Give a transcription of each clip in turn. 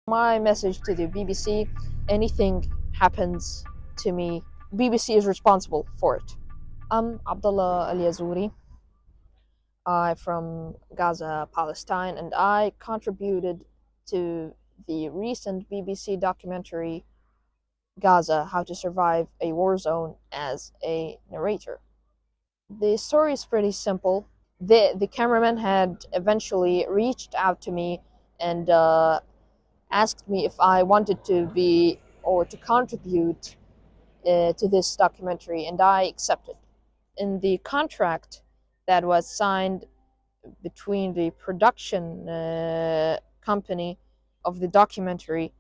My message to the BBC: anything happens to me, BBC is responsible for it. I'm Abdullah اليازوري. I'm from Gaza, Palestine, and I contributed to the recent BBC documentary Gaza: How to Survive a War Zone as a narrator. The story is pretty simple. The cameraman had eventually reached out to me and asked me if I wanted to be or to contribute to this documentary, and I accepted. In the contract that was signed between the production company of the documentary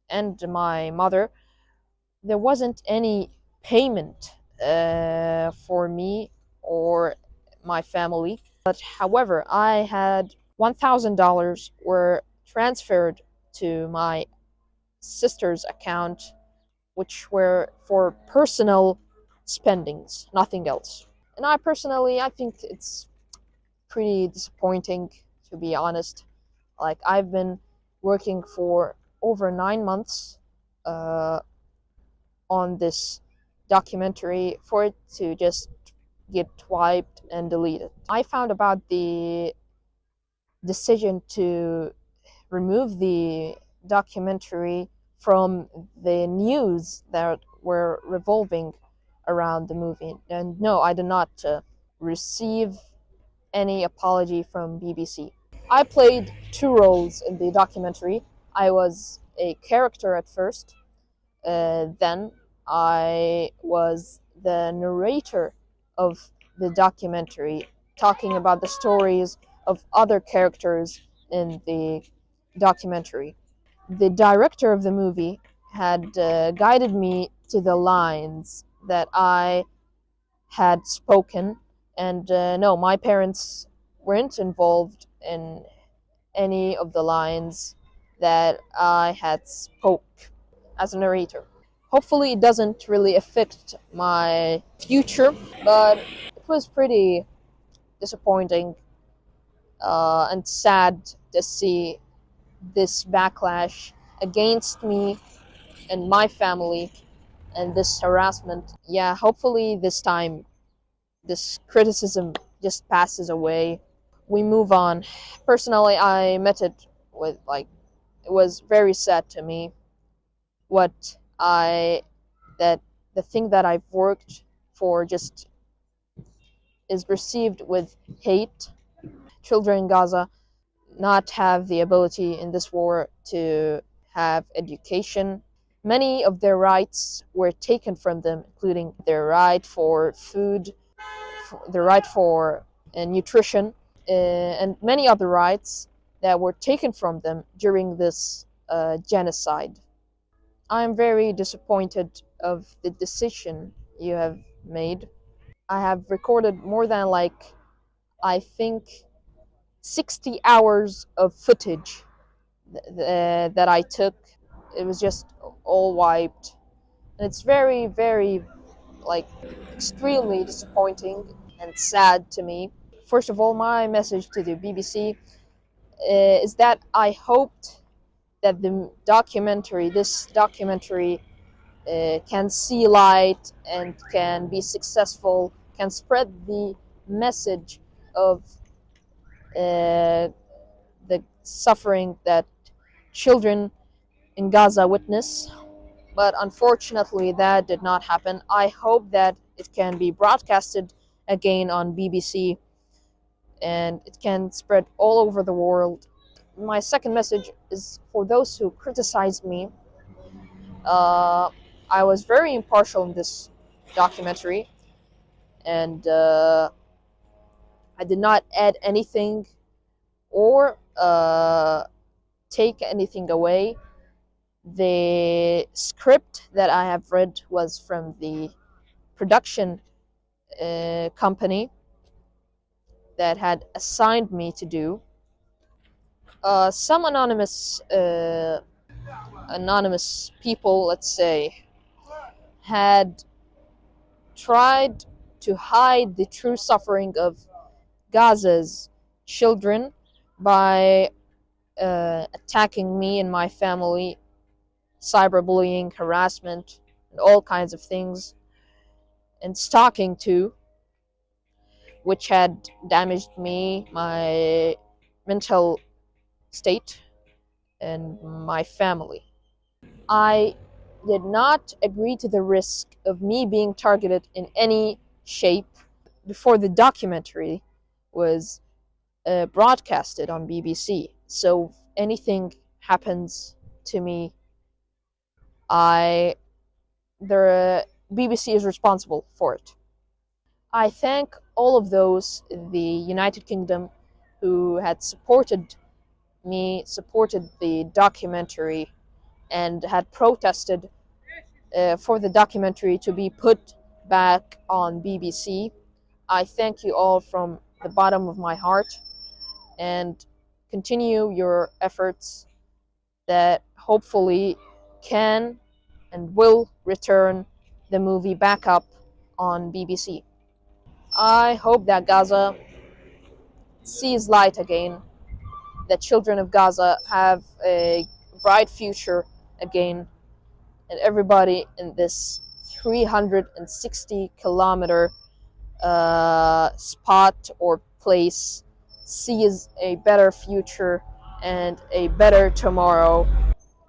and my mother, there wasn't any payment for me or my family. But however, I had $1,000 were transferred to my sister's account, which were for personal spendings, nothing else. And I think it's pretty disappointing, to be honest. Like, I've been working for over 9 months on this documentary for it to just get wiped and deleted. I found about the decision to remove the documentary from the news that were revolving around the movie. And no, I did not receive any apology from BBC. I played 2 roles in the documentary. I was a character at first, then I was the narrator of the documentary, talking about the stories of other characters in the documentary. The director of the movie had guided me to the lines that I had spoken, and no, my parents weren't involved in any of the lines that I had spoke as a narrator. Hopefully it doesn't really affect my future, but it was pretty disappointing and sad to see this backlash against me and my family and this harassment. Yeah, hopefully this time this criticism just passes away. We move on. Personally, I met it with, it was very sad to me that the thing that I've worked for just is received with hate. Children in Gaza not have the ability in this war to have education. Many of their rights were taken from them, including their right for food, their right for nutrition, and many other rights that were taken from them during this genocide. I am very disappointed of the decision you have made. I have recorded more than I think 60 hours of footage that I took. It was just all wiped. And it's very, very, extremely disappointing and sad to me. First of all, my message to the BBC is that I hoped that this documentary can see light and can be successful, can spread the message of the suffering that children in Gaza witness. But unfortunately, that did not happen. I hope that it can be broadcasted again on BBC and it can spread all over the world. My second message is for those who criticize me. I was very impartial in this documentary, and I did not add anything or take anything away. The script that I have read was from the production company that had assigned me to do. Some anonymous people, let's say, had tried to hide the true suffering of Gaza's children by attacking me and my family, cyberbullying, harassment, and all kinds of things, and stalking too, which had damaged me, my mental state, and my family. I did not agree to the risk of me being targeted in any shape before the documentary was broadcasted on BBC. So if anything happens to me, the BBC is responsible for it. I thank all of those in the United Kingdom who had supported me, supported the documentary, and had protested for the documentary to be put back on BBC. I thank you all from the bottom of my heart, and continue your efforts that hopefully can and will return the movie back up on BBC. I hope that Gaza sees light again, that children of Gaza have a bright future again, and everybody in this 360-kilometer spot or place sees a better future and a better tomorrow.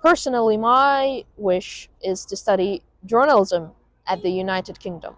Personally, my wish is to study journalism at the United Kingdom.